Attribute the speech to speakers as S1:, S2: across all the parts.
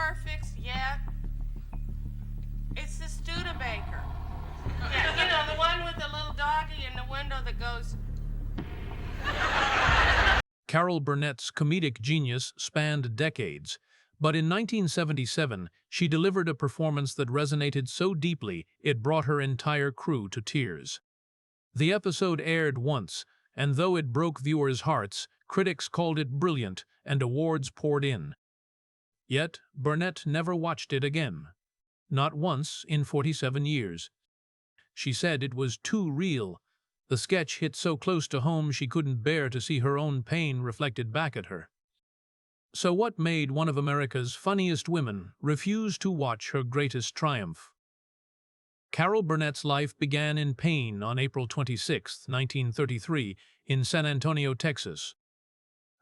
S1: car fixed yet? It's the Studebaker. Yeah, you know, the one with the little doggy in the window that goes...
S2: Carol Burnett's comedic genius spanned decades, but in 1977 she delivered a performance that resonated so deeply it brought her entire crew to tears. The episode aired once, and though it broke viewers' hearts, critics called it brilliant and awards poured in. Yet Burnett never watched it again. Not once in 47 years. She said it was too real. The sketch hit so close to home she couldn't bear to see her own pain reflected back at her. So what made one of America's funniest women refuse to watch her greatest triumph? Carol Burnett's life began in pain on April 26, 1933, in San Antonio, Texas.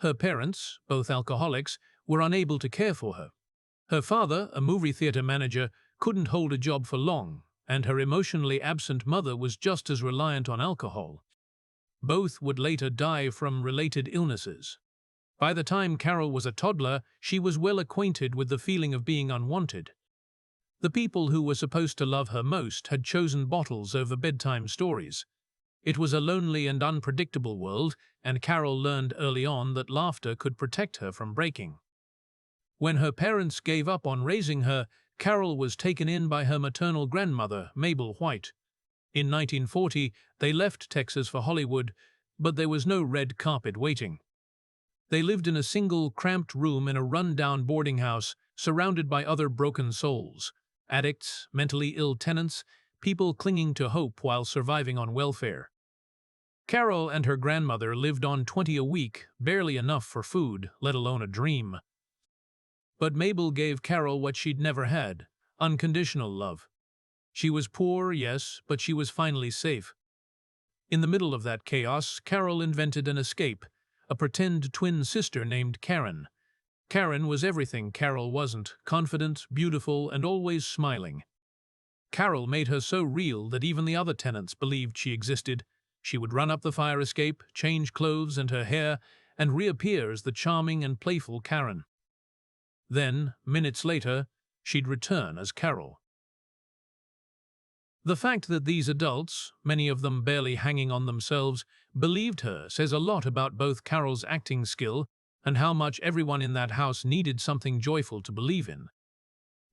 S2: Her parents, both alcoholics, were unable to care for her. Her father, a movie theater manager, couldn't hold a job for long, and her emotionally absent mother was just as reliant on alcohol. Both would later die from related illnesses. By the time Carol was a toddler, she was well acquainted with the feeling of being unwanted. The people who were supposed to love her most had chosen bottles over bedtime stories. It was a lonely and unpredictable world, and Carol learned early on that laughter could protect her from breaking. When her parents gave up on raising her, Carol was taken in by her maternal grandmother, Mabel White. In 1940, they left Texas for Hollywood, but there was no red carpet waiting. They lived in a single, cramped room in a run-down boarding house, surrounded by other broken souls, addicts, mentally ill tenants, people clinging to hope while surviving on welfare. Carol and her grandmother lived on $20 a week, barely enough for food, let alone a dream. But Mabel gave Carol what she'd never had, unconditional love. She was poor, yes, but she was finally safe. In the middle of that chaos, Carol invented an escape, a pretend twin sister named Karen. Karen was everything Carol wasn't, confident, beautiful, and always smiling. Carol made her so real that even the other tenants believed she existed. She would run up the fire escape, change clothes and her hair, and reappear as the charming and playful Karen. Then, minutes later, she'd return as Carol. The fact that these adults, many of them barely hanging on themselves, believed her says a lot about both Carol's acting skill and how much everyone in that house needed something joyful to believe in.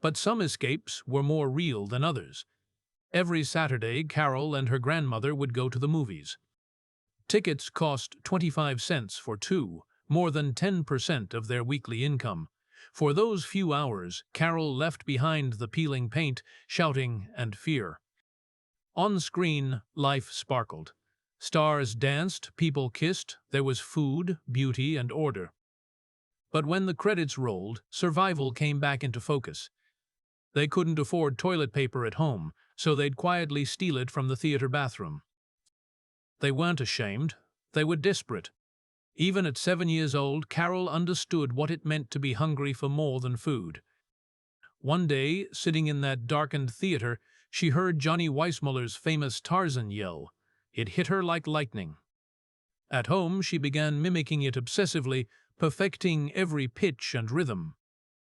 S2: But some escapes were more real than others. Every Saturday, Carol and her grandmother would go to the movies. Tickets cost 25 cents for two, more than 10% of their weekly income. For those few hours, Carol left behind the peeling paint, shouting, and fear. On screen, life sparkled. Stars danced, people kissed, there was food, beauty, and order. But when the credits rolled, survival came back into focus. They couldn't afford toilet paper at home, so they'd quietly steal it from the theater bathroom. They weren't ashamed, they were desperate. Even at 7 years old, Carol understood what it meant to be hungry for more than food. One day, sitting in that darkened theater, she heard Johnny Weissmuller's famous Tarzan yell. It hit her like lightning. At home, she began mimicking it obsessively, perfecting every pitch and rhythm.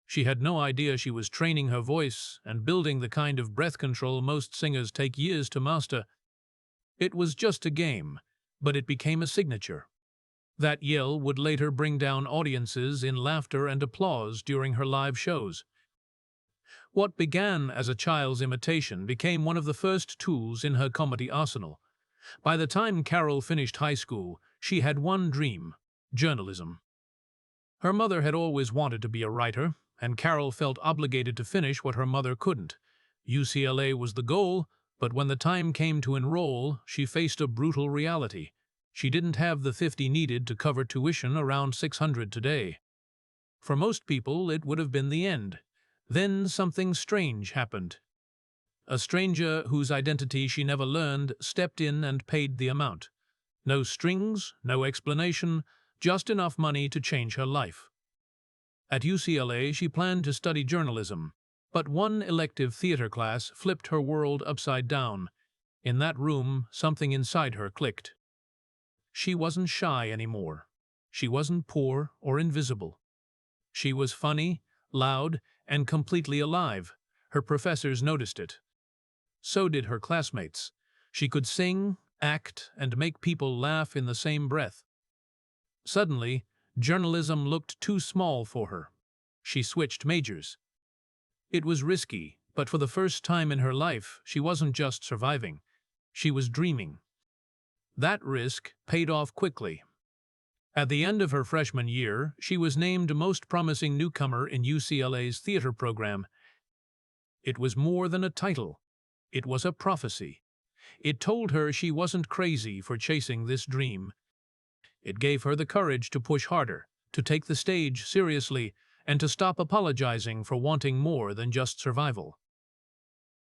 S2: She had no idea she was training her voice and building the kind of breath control most singers take years to master. It was just a game, but it became a signature. That yell would later bring down audiences in laughter and applause during her live shows. What began as a child's imitation became one of the first tools in her comedy arsenal. By the time Carol finished high school, she had one dream: journalism. Her mother had always wanted to be a writer, and Carol felt obligated to finish what her mother couldn't. UCLA was the goal, but when the time came to enroll, she faced a brutal reality. She didn't have the $50 needed to cover tuition, around $600 today. For most people, it would have been the end. Then something strange happened. A stranger whose identity she never learned stepped in and paid the amount. No strings, no explanation, just enough money to change her life. At UCLA, she planned to study journalism, but one elective theater class flipped her world upside down. In that room, something inside her clicked. She wasn't shy anymore. She wasn't poor or invisible. She was funny, loud, and completely alive. Her professors noticed it. So did her classmates. She could sing, act, and make people laugh in the same breath. Suddenly, journalism looked too small for her. She switched majors. It was risky, but for the first time in her life, she wasn't just surviving. She was dreaming. That risk paid off quickly. At the end of her freshman year, she was named most promising newcomer in UCLA's theater program. It was more than a title. It was a prophecy. It told her she wasn't crazy for chasing this dream. It gave her the courage to push harder, to take the stage seriously, and to stop apologizing for wanting more than just survival.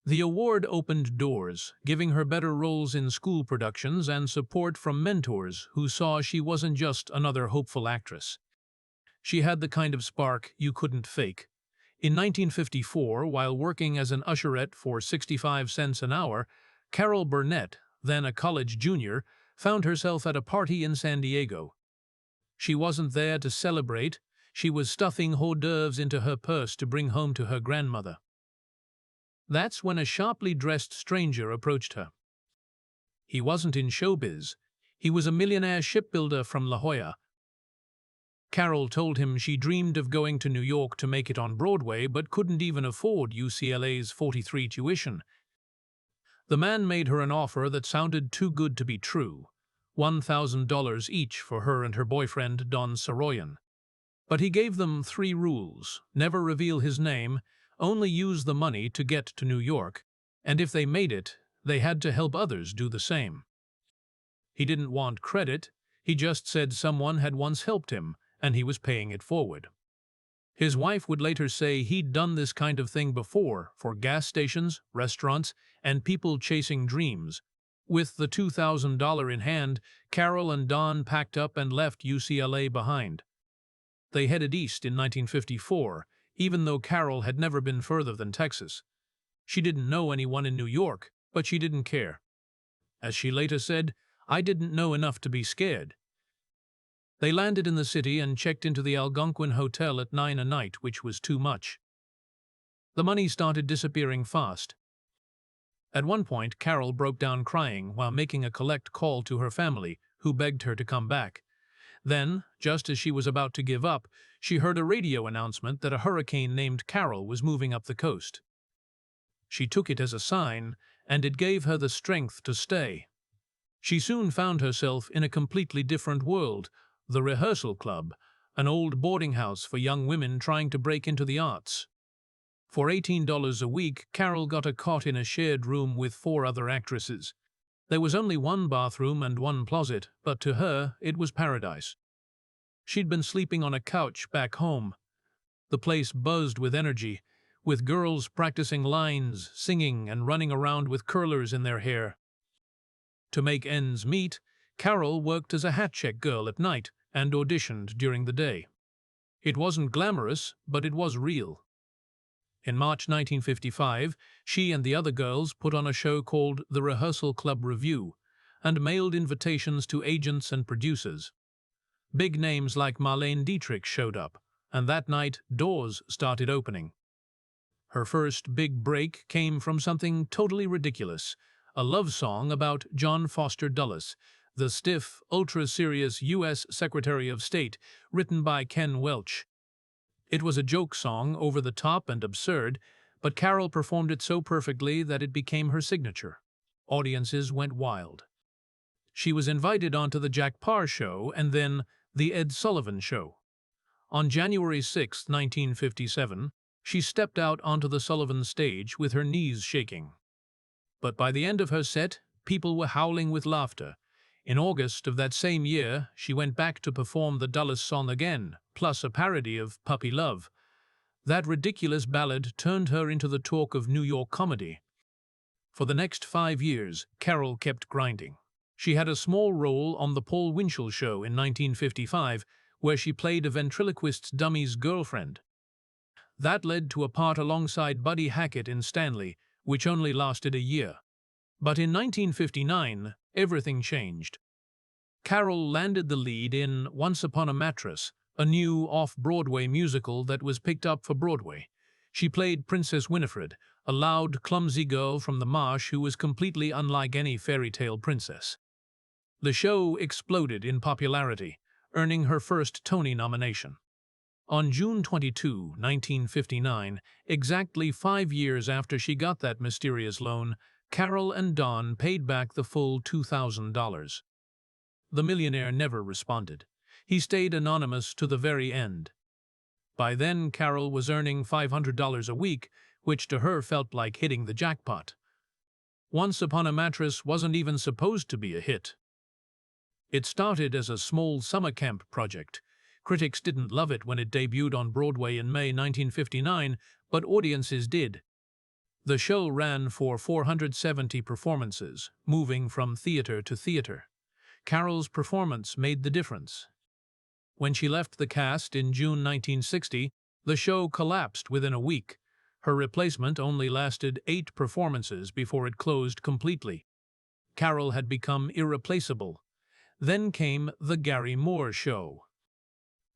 S2: The award opened doors, giving her better roles in school productions and support from mentors who saw she wasn't just another hopeful actress. She had the kind of spark you couldn't fake. In 1954, while working as an usherette for 65 cents an hour, Carol Burnett, then a college junior, found herself at a party in San Diego. She wasn't there to celebrate. She was stuffing hors d'oeuvres into her purse to bring home to her grandmother. That's when a sharply dressed stranger approached her. He wasn't in showbiz. He was a millionaire shipbuilder from La Jolla. Carol told him she dreamed of going to New York to make it on Broadway but couldn't even afford UCLA's $43 tuition. The man made her an offer that sounded too good to be true, $1,000 each for her and her boyfriend Don Soroyan. But he gave them 3 rules: never reveal his name, only use the money to get to New York, and if they made it, they had to help others do the same. He didn't want credit, he just said someone had once helped him, and he was paying it forward. His wife would later say he'd done this kind of thing before for gas stations, restaurants, and people chasing dreams. With the $2,000 in hand, Carol and Don packed up and left UCLA behind. They headed east in 1954, even though Carol had never been further than Texas. She didn't know anyone in New York, but she didn't care. As she later said, "I didn't know enough to be scared." They landed in the city and checked into the Algonquin Hotel at 9 a night, which was too much. The money started disappearing fast. At one point, Carol broke down crying while making a collect call to her family, who begged her to come back. Then, just as she was about to give up, she heard a radio announcement that a hurricane named Carol was moving up the coast. She took it as a sign, and it gave her the strength to stay. She soon found herself in a completely different world, the rehearsal club, an old boarding house for young women trying to break into the arts. For $18 a week, Carol got a cot in a shared room with 4 other actresses. There was only 1 bathroom and 1 closet, but to her, it was paradise. She'd been sleeping on a couch back home. The place buzzed with energy, with girls practicing lines, singing, and running around with curlers in their hair. To make ends meet, Carol worked as a hat check girl at night and auditioned during the day. It wasn't glamorous, but it was real. In March 1955, she and the other girls put on a show called The Rehearsal Club Review and mailed invitations to agents and producers. Big names like Marlene Dietrich showed up, and that night doors started opening. Her first big break came from something totally ridiculous, a love song about John Foster Dulles, the stiff, ultra-serious U.S. Secretary of State, written by Ken Welch. It was a joke song, over the top and absurd, but Carol performed it so perfectly that it became her signature. Audiences went wild. She was invited onto the Jack Paar Show and then the Ed Sullivan Show. On January 6, 1957, she stepped out onto the Sullivan stage with her knees shaking. But by the end of her set, people were howling with laughter. In August of that same year, she went back to perform the Dulles song again, plus a parody of Puppy Love. That ridiculous ballad turned her into the talk of New York comedy. For the next 5 years, Carol kept grinding. She had a small role on The Paul Winchell Show in 1955, where she played a ventriloquist's dummy's girlfriend. That led to a part alongside Buddy Hackett in Stanley, which only lasted a year. But in 1959, everything changed. Carol landed the lead in Once Upon a Mattress, a new off-Broadway musical that was picked up for Broadway. She played Princess Winifred, a loud, clumsy girl from the marsh who was completely unlike any fairy tale princess. The show exploded in popularity, earning her first Tony nomination. On June 22, 1959, exactly 5 years after she got that mysterious loan, Carol and Don paid back the full $2,000. The millionaire never responded. He stayed anonymous to the very end. By then, Carol was earning $500 a week, which to her felt like hitting the jackpot. Once Upon a Mattress wasn't even supposed to be a hit. It started as a small summer camp project. Critics didn't love it when it debuted on Broadway in May 1959, but audiences did. The show ran for 470 performances, moving from theater to theater. Carol's performance made the difference. When she left the cast in June 1960, the show collapsed within a week. Her replacement only lasted 8 performances before it closed completely. Carol had become irreplaceable. Then came The Gary Moore Show.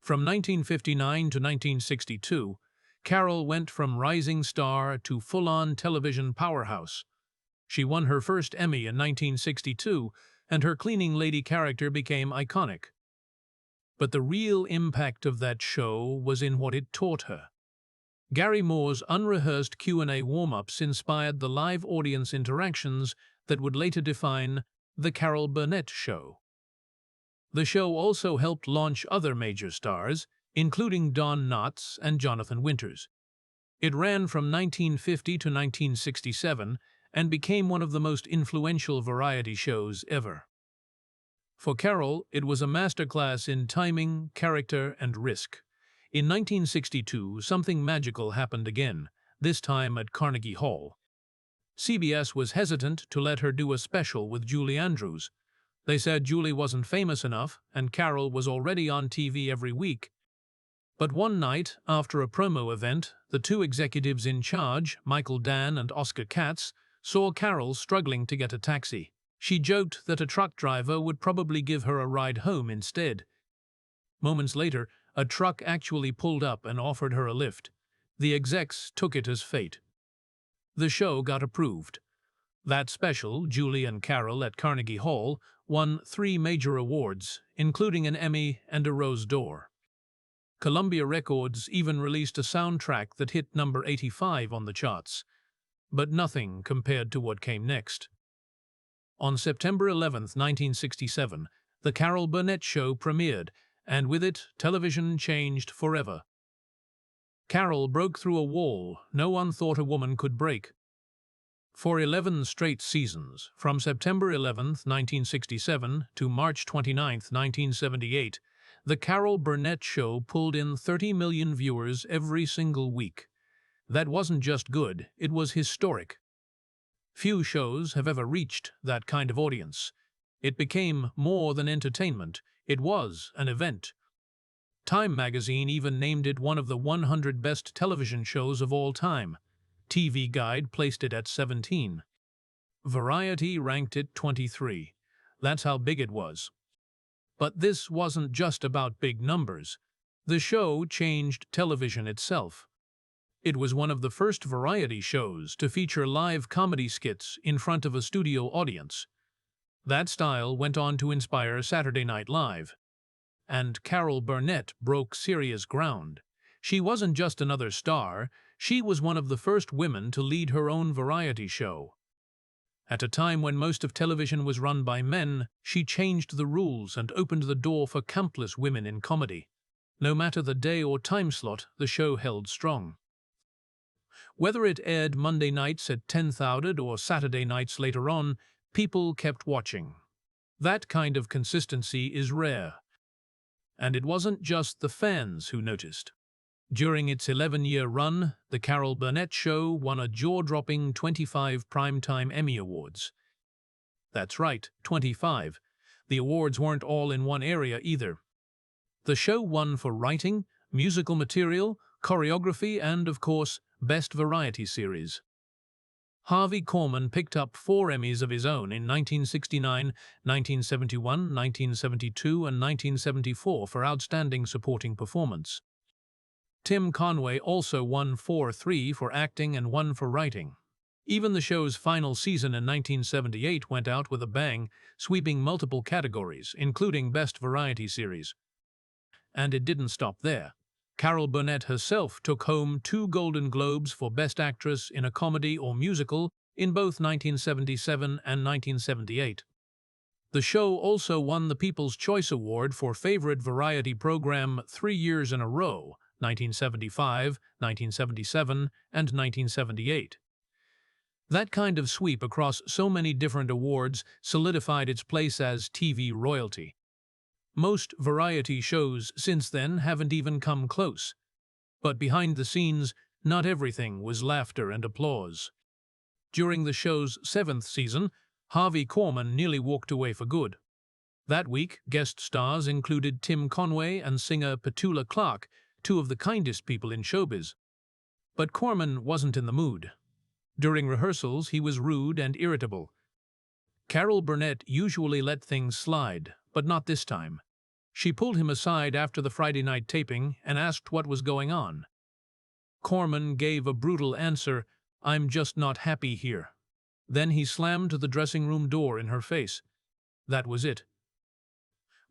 S2: From 1959 to 1962, Carol went from rising star to full-on television powerhouse. She won her first Emmy in 1962, and her cleaning lady character became iconic. But the real impact of that show was in what it taught her. Gary Moore's unrehearsed Q&A warm-ups inspired the live audience interactions that would later define The Carol Burnett Show. The show also helped launch other major stars, including Don Knotts and Jonathan Winters. It ran from 1950 to 1967 and became one of the most influential variety shows ever. For Carol, it was a masterclass in timing, character, and risk. In 1962, something magical happened again, this time at Carnegie Hall. CBS was hesitant to let her do a special with Julie Andrews. They said Julie wasn't famous enough, and Carol was already on TV every week. But one night, after a promo event, the two executives in charge, Michael Dann and Oscar Katz, saw Carol struggling to get a taxi. She joked that a truck driver would probably give her a ride home instead. Moments later, a truck actually pulled up and offered her a lift. The execs took it as fate. The show got approved. That special, Julie and Carol at Carnegie Hall, won 3 major awards, including an Emmy and a Rose d'Or. Columbia Records even released a soundtrack that hit number 85 on the charts. But nothing compared to what came next. On September 11, 1967, The Carol Burnett Show premiered, and with it, television changed forever. Carol broke through a wall no one thought a woman could break. For 11 straight seasons, from September 11, 1967 to March 29, 1978, The Carol Burnett Show pulled in 30 million viewers every single week. That wasn't just good, it was historic. Few shows have ever reached that kind of audience. It became more than entertainment, it was an event. Time magazine even named it one of the 100 best television shows of all time. TV Guide placed it at 17. Variety ranked it 23. That's how big it was. But this wasn't just about big numbers. The show changed television itself. It was one of the first variety shows to feature live comedy skits in front of a studio audience. That style went on to inspire Saturday Night Live. And Carol Burnett broke serious ground. She wasn't just another star, she was one of the first women to lead her own variety show. At a time when most of television was run by men, she changed the rules and opened the door for countless women in comedy. No matter the day or time slot, the show held strong. Whether it aired Monday nights at 10:00 or Saturday nights later on, people kept watching. That kind of consistency is rare. And it wasn't just the fans who noticed. During its 11-year run, The Carol Burnett Show won a jaw-dropping 25 Primetime Emmy Awards. That's right, 25. The awards weren't all in one area either. The show won for writing, musical material, choreography, and, of course, Best Variety Series. Harvey Korman picked up 4 Emmys of his own in 1969, 1971, 1972, and 1974 for outstanding supporting performance. Tim Conway also won 3 for acting and 1 for writing. Even the show's final season in 1978 went out with a bang, sweeping multiple categories, including Best Variety Series. And it didn't stop there. Carol Burnett herself took home 2 Golden Globes for Best Actress in a Comedy or Musical in both 1977 and 1978. The show also won the People's Choice Award for Favorite Variety Program 3 years in a row, 1975, 1977, and 1978. That kind of sweep across so many different awards solidified its place as TV royalty. Most variety shows since then haven't even come close. But behind the scenes, not everything was laughter and applause. During the show's 7th season, Harvey Korman nearly walked away for good. That week, guest stars included Tim Conway and singer Petula Clark, 2 of the kindest people in showbiz. But Korman wasn't in the mood. During rehearsals, he was rude and irritable. Carol Burnett usually let things slide, but not this time. She pulled him aside after the Friday night taping and asked what was going on. Korman gave a brutal answer, "I'm just not happy here." Then he slammed the dressing room door in her face. That was it.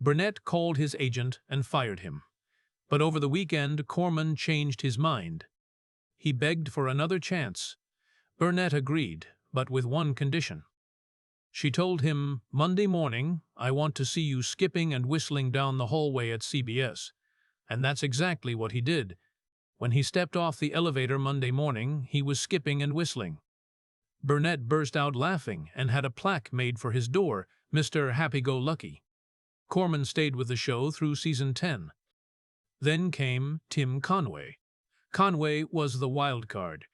S2: Burnett called his agent and fired him. But over the weekend, Korman changed his mind. He begged for another chance. Burnett agreed, but with one condition. She told him, "Monday morning, I want to see you skipping and whistling down the hallway at CBS." And that's exactly what he did. When he stepped off the elevator Monday morning, he was skipping and whistling. Burnett burst out laughing and had a plaque made for his door, Mr. Happy-Go-Lucky. Korman stayed with the show through season 10. Then came Tim Conway. Conway was the wild card.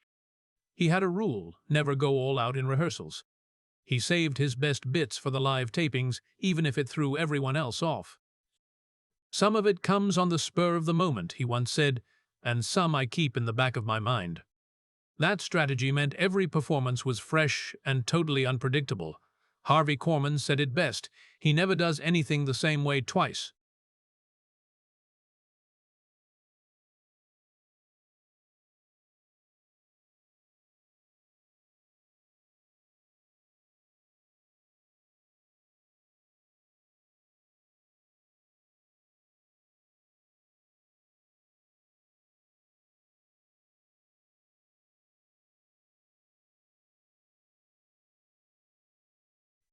S2: He had a rule, never go all out in rehearsals. He saved his best bits for the live tapings, even if it threw everyone else off. "Some of it comes on the spur of the moment," he once said, "and some I keep in the back of my mind." That strategy meant every performance was fresh and totally unpredictable. Harvey Korman said it best, "He never does anything the same way twice."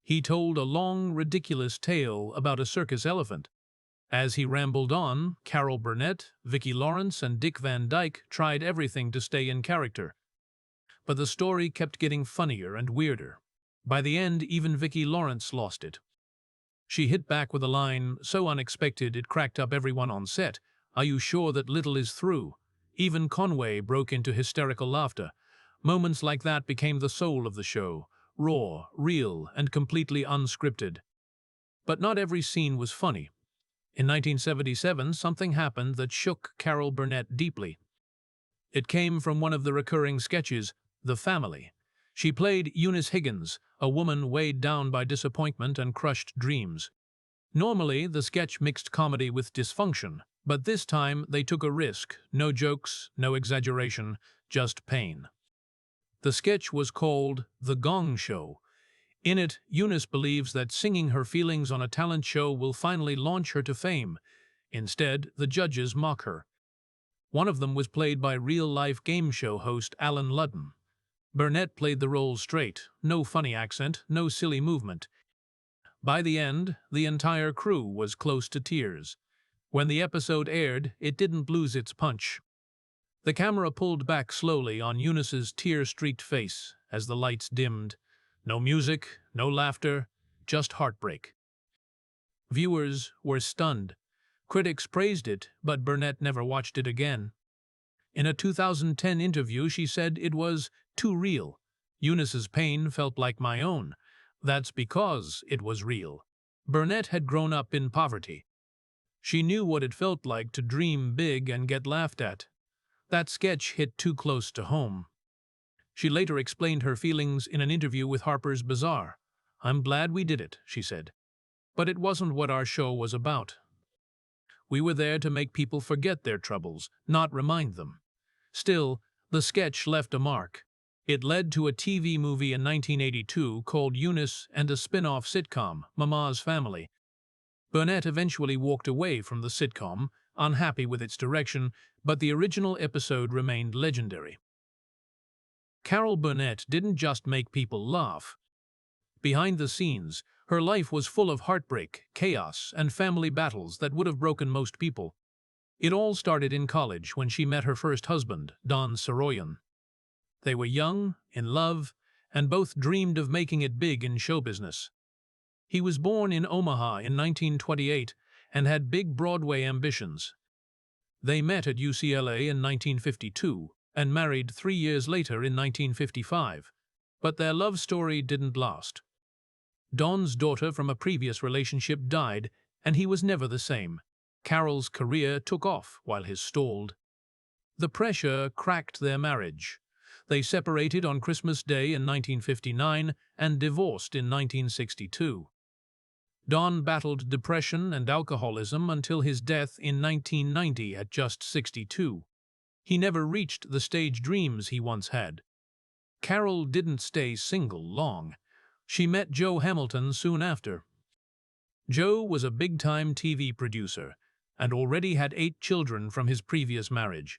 S2: He told a long, ridiculous tale about a circus elephant. As he rambled on, Carol Burnett, Vicki Lawrence, and Dick Van Dyke tried everything to stay in character. But the story kept getting funnier and weirder. By the end, even Vicki Lawrence lost it. She hit back with a line so unexpected it cracked up everyone on set. "Are you sure that Little is through?" Even Conway broke into hysterical laughter. Moments like that became the soul of the show. Raw, real, and completely unscripted. But not every scene was funny. In 1977, something happened that shook Carol Burnett deeply. It came from one of the recurring sketches, The Family. She played Eunice Higgins, a woman weighed down by disappointment and crushed dreams. Normally, the sketch mixed comedy with dysfunction, but this time they took a risk. No jokes, no exaggeration, just pain. The sketch was called The Gong Show. In it, Eunice believes that singing her feelings on a talent show will finally launch her to fame. Instead, the judges mock her. One of them was played by real-life game show host Alan Ludden. Burnett played the role straight, no funny accent, no silly movement. By the end, the entire crew was close to tears. When the episode aired, it didn't lose its punch. The camera pulled back slowly on Eunice's tear-streaked face as the lights dimmed. No music, no laughter, just heartbreak. Viewers were stunned. Critics praised it, but Burnett never watched it again. In a 2010 interview, she said it was too real. Eunice's pain felt like my own. That's because it was real. Burnett had grown up in poverty. She knew what it felt like to dream big and get laughed at. That sketch hit too close to home. She later explained her feelings in an interview with Harper's Bazaar. "I'm glad we did it," she said. "But it wasn't what our show was about. We were there to make people forget their troubles, not remind them." Still, the sketch left a mark. It led to a TV movie in 1982 called Eunice and a spin-off sitcom, Mama's Family. Burnett eventually walked away from the sitcom, unhappy with its direction, but the original episode remained legendary. Carol Burnett didn't just make people laugh. Behind the scenes, her life was full of heartbreak, chaos, and family battles that would have broken most people. It all started in college when she met her first husband, Don Soroyan. They were young, in love, and both dreamed of making it big in show business. He was born in Omaha in 1928 and had big Broadway ambitions. They met at UCLA in 1952 and married 3 years later in 1955, but their love story didn't last. Don's daughter from a previous relationship died, and he was never the same. Carol's career took off while his stalled. The pressure cracked their marriage. They separated on Christmas Day in 1959 and divorced in 1962. Don battled depression and alcoholism until his death in 1990 at just 62. He never reached the stage dreams he once had. Carol didn't stay single long. She met Joe Hamilton soon after. Joe was a big-time TV producer and already had 8 children from his previous marriage.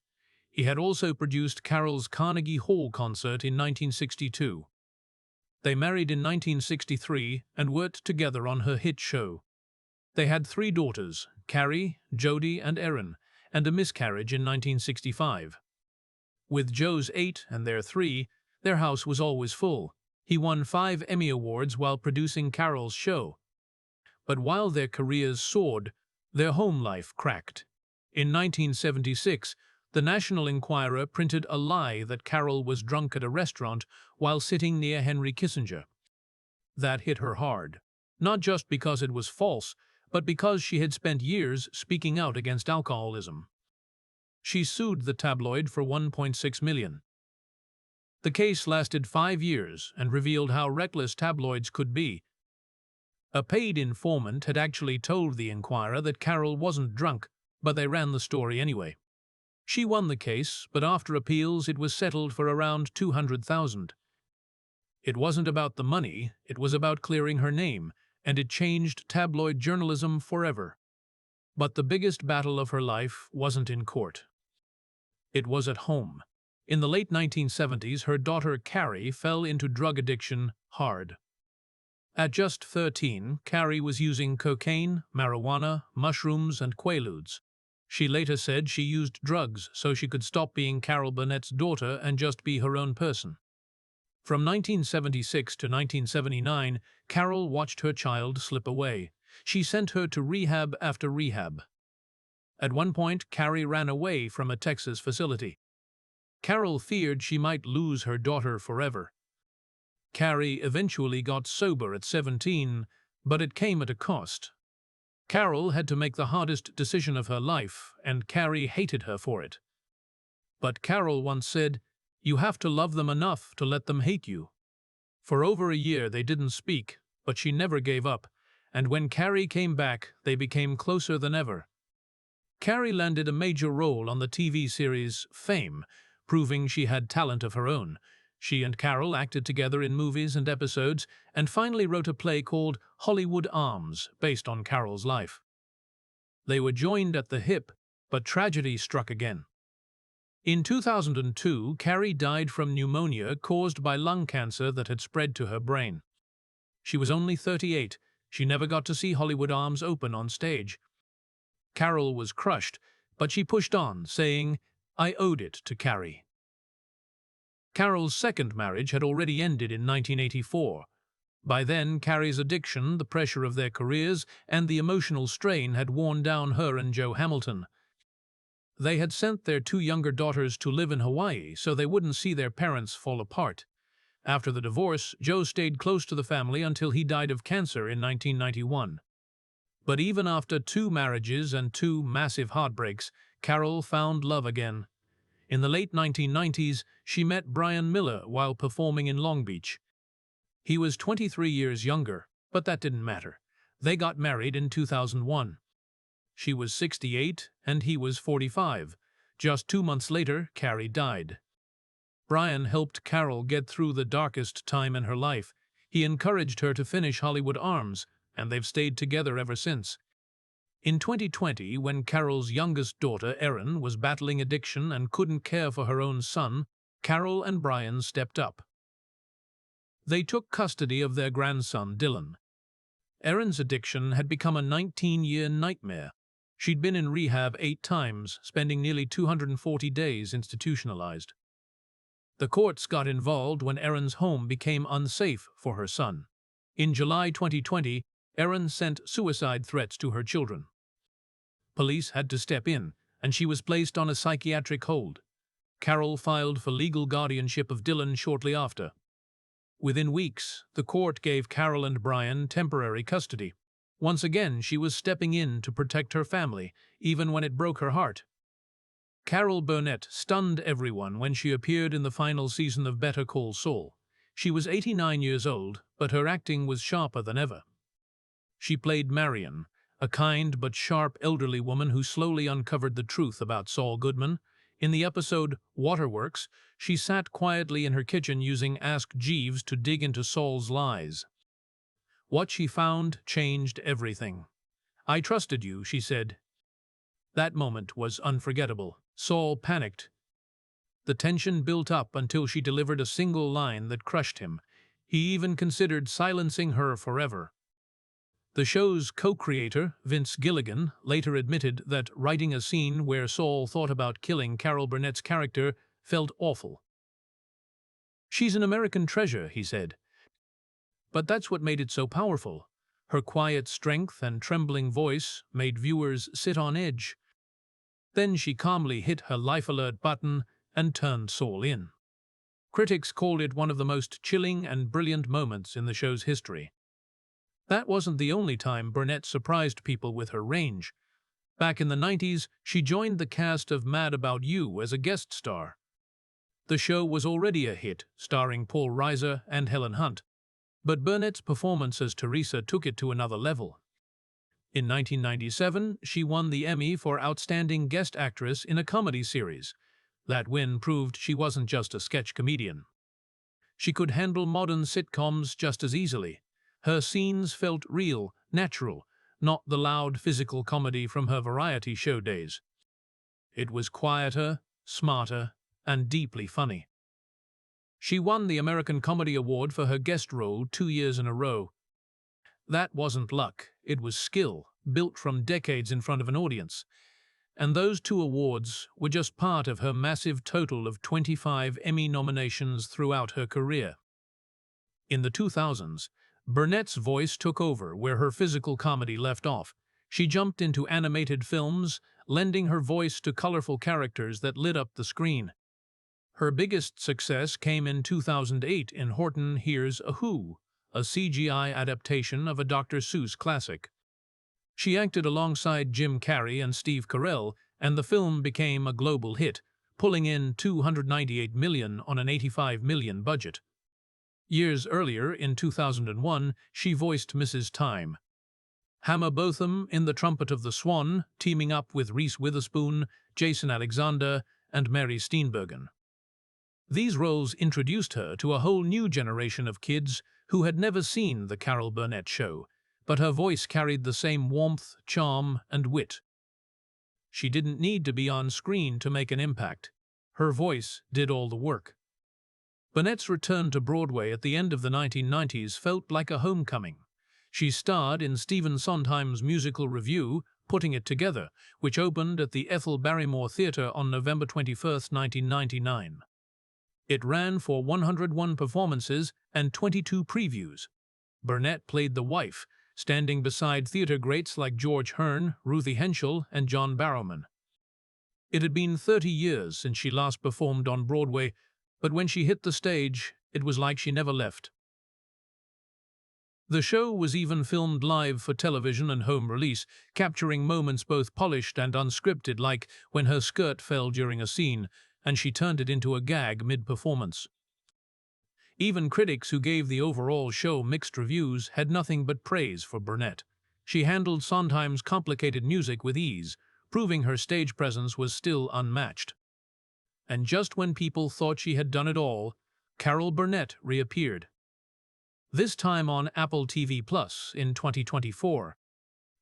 S2: He had also produced Carol's Carnegie Hall concert in 1962. They married in 1963 and worked together on her hit show. They had 3 daughters, Carrie, Jody, and Erin, and a miscarriage in 1965. With Joe's 8 and their 3, their house was always full. He won 5 Emmy Awards while producing Carol's show. But while their careers soared, their home life cracked. In 1976, the National Enquirer printed a lie that Carol was drunk at a restaurant while sitting near Henry Kissinger. That hit her hard, not just because it was false, but because she had spent years speaking out against alcoholism. She sued the tabloid for $1.6 million. The case lasted 5 years and revealed how reckless tabloids could be. A paid informant had actually told the Enquirer that Carol wasn't drunk, but they ran the story anyway. She won the case, but after appeals it was settled for around $200,000. It wasn't about the money, it was about clearing her name, and it changed tabloid journalism forever. But the biggest battle of her life wasn't in court. It was at home. In the late 1970s, her daughter Carrie fell into drug addiction hard. At just 13, Carrie was using cocaine, marijuana, mushrooms, and quaaludes. She later said she used drugs so she could stop being Carol Burnett's daughter and just be her own person. From 1976 to 1979, Carol watched her child slip away. She sent her to rehab after rehab. At one point, Carrie ran away from a Texas facility. Carol feared she might lose her daughter forever. Carrie eventually got sober at 17, but it came at a cost. Carol had to make the hardest decision of her life, and Carrie hated her for it. But Carol once said, "You have to love them enough to let them hate you." For over a year they didn't speak, but she never gave up, and when Carrie came back, they became closer than ever. Carrie landed a major role on the TV series Fame, proving she had talent of her own. She and Carol acted together in movies and episodes, and finally wrote a play called Hollywood Arms, based on Carol's life. They were joined at the hip, but tragedy struck again. In 2002, Carrie died from pneumonia caused by lung cancer that had spread to her brain. She was only 38. She never got to see Hollywood Arms open on stage. Carol was crushed, but she pushed on, saying, "I owed it to Carrie." Carol's second marriage had already ended in 1984. By then, Carrie's addiction, the pressure of their careers, and the emotional strain had worn down her and Joe Hamilton. They had sent their 2 younger daughters to live in Hawaii so they wouldn't see their parents fall apart. After the divorce, Joe stayed close to the family until he died of cancer in 1991. But even after 2 marriages and 2 massive heartbreaks, Carol found love again. In the late 1990s, she met Brian Miller while performing in Long Beach. He was 23 years younger, but that didn't matter. They got married in 2001. She was 68 and he was 45. Just 2 months later, Carrie died. Brian helped Carol get through the darkest time in her life. He encouraged her to finish Hollywood Arms, and they've stayed together ever since. In 2020, when Carol's youngest daughter, Erin, was battling addiction and couldn't care for her own son, Carol and Brian stepped up. They took custody of their grandson, Dylan. Erin's addiction had become a 19-year nightmare. She'd been in rehab 8 times, spending nearly 240 days institutionalized. The courts got involved when Erin's home became unsafe for her son. In July 2020, Erin sent suicide threats to her children. Police had to step in, and she was placed on a psychiatric hold. Carol filed for legal guardianship of Dylan shortly after. Within weeks, the court gave Carol and Brian temporary custody. Once again, she was stepping in to protect her family, even when it broke her heart. Carol Burnett stunned everyone when she appeared in the final season of Better Call Saul. She was 89 years old, but her acting was sharper than ever. She played Marion, a kind but sharp elderly woman who slowly uncovered the truth about Saul Goodman. In the episode Waterworks, she sat quietly in her kitchen using Ask Jeeves to dig into Saul's lies. What she found changed everything. "I trusted you," she said. That moment was unforgettable. Saul panicked. The tension built up until she delivered a single line that crushed him. He even considered silencing her forever. The show's co-creator, Vince Gilligan, later admitted that writing a scene where Saul thought about killing Carol Burnett's character felt awful. "She's an American treasure," he said. But that's what made it so powerful. Her quiet strength and trembling voice made viewers sit on edge. Then she calmly hit her life alert button and turned Saul in. Critics called it one of the most chilling and brilliant moments in the show's history. That wasn't the only time Burnett surprised people with her range. Back in the 90s, she joined the cast of Mad About You as a guest star. The show was already a hit, starring Paul Reiser and Helen Hunt. But Burnett's performance as Teresa took it to another level. In 1997, she won the Emmy for Outstanding Guest Actress in a Comedy Series. That win proved she wasn't just a sketch comedian. She could handle modern sitcoms just as easily. Her scenes felt real, natural, not the loud physical comedy from her variety show days. It was quieter, smarter, and deeply funny. She won the American Comedy Award for her guest role 2 years in a row. That wasn't luck, it was skill, built from decades in front of an audience. And those 2 awards were just part of her massive total of 25 Emmy nominations throughout her career. In the 2000s, Burnett's voice took over where her physical comedy left off. She jumped into animated films, lending her voice to colorful characters that lit up the screen. Her biggest success came in 2008 in Horton Hears a Who, a CGI adaptation of a Dr. Seuss classic. She acted alongside Jim Carrey and Steve Carell, and the film became a global hit, pulling in $298 million on an $85 million budget. Years earlier, in 2001, she voiced Mrs. Time. Hammer Botham in The Trumpet of the Swan, teaming up with Reese Witherspoon, Jason Alexander, and Mary Steenburgen. These roles introduced her to a whole new generation of kids who had never seen The Carol Burnett Show, but her voice carried the same warmth, charm, and wit. She didn't need to be on screen to make an impact. Her voice did all the work. Burnett's return to Broadway at the end of the 1990s felt like a homecoming. She starred in Stephen Sondheim's musical review, Putting It Together, which opened at the Ethel Barrymore Theatre on November 21, 1999. It ran for 101 performances and 22 previews. Burnett played the wife, standing beside theater greats like George Hearn, Ruthie Henschel, and John Barrowman. It had been 30 years since she last performed on Broadway, but when she hit the stage, it was like she never left. The show was even filmed live for television and home release, capturing moments both polished and unscripted, like when her skirt fell during a scene, and she turned it into a gag mid-performance. Even critics who gave the overall show mixed reviews had nothing but praise for Burnett. She handled Sondheim's complicated music with ease, proving her stage presence was still unmatched. And just when people thought she had done it all, Carol Burnett reappeared. This time on Apple TV Plus in 2024.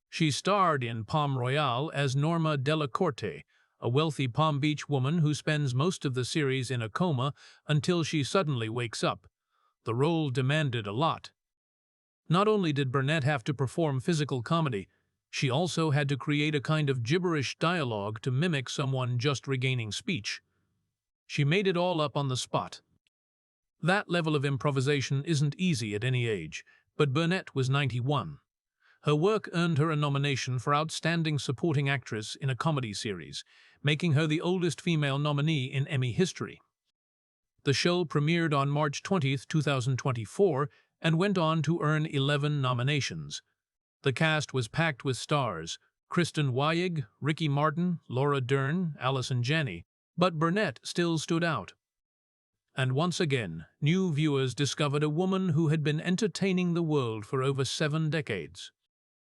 S2: She starred in Palm Royale as Norma Della Corte, a wealthy Palm Beach woman who spends most of the series in a coma until she suddenly wakes up. The role demanded a lot. Not only did Burnett have to perform physical comedy, she also had to create a kind of gibberish dialogue to mimic someone just regaining speech. She made it all up on the spot. That level of improvisation isn't easy at any age, but Burnett was 91. Her work earned her a nomination for Outstanding Supporting Actress in a Comedy Series, making her the oldest female nominee in Emmy history. The show premiered on March 20, 2024, and went on to earn 11 nominations. The cast was packed with stars: Kristen Wiig, Ricky Martin, Laura Dern, Allison Janney, but Burnett still stood out. And once again, new viewers discovered a woman who had been entertaining the world for over 7 decades.